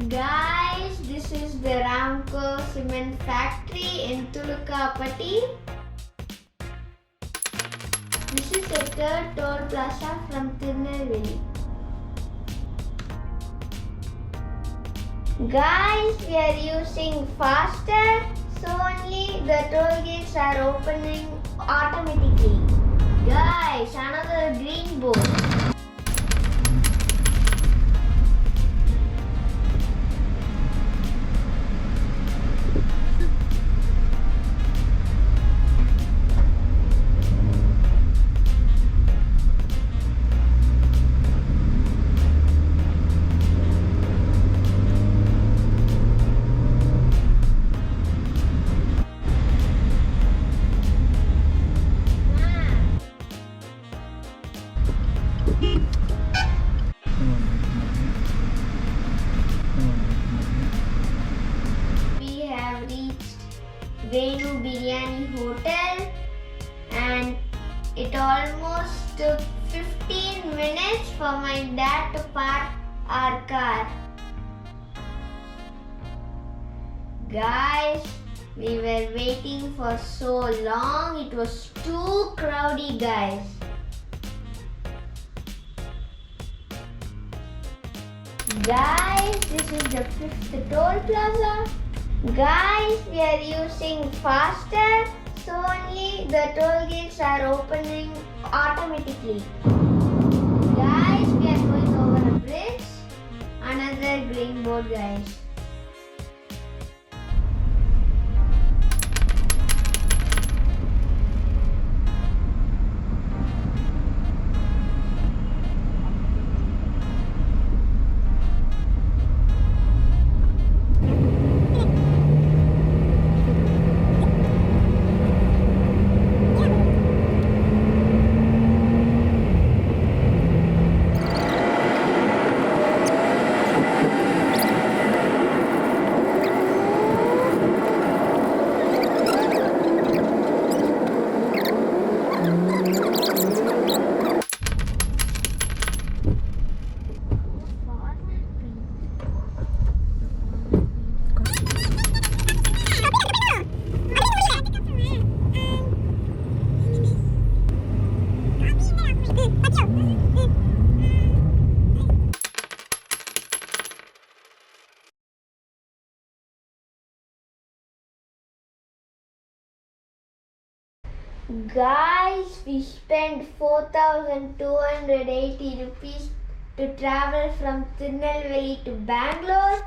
Guys, this is the Ramco cement factory in Tulukapati. This is a third toll plaza from Tirunelveli. Guys, we are using faster, so only the toll gates are opening automatically. Guys, another green board. We have reached Venu Biryani Hotel and it almost took 15 minutes for my dad to park our car. Guys, we were waiting for so long, it was too crowded, guys. Guys, this is the 5th toll plaza. Guys, we are using faster, so only the toll gates are opening automatically. Guys, we are going over a bridge. Another green board, guys. Guys, we spent 4,280 rupees to travel from Tirunelveli to Bangalore.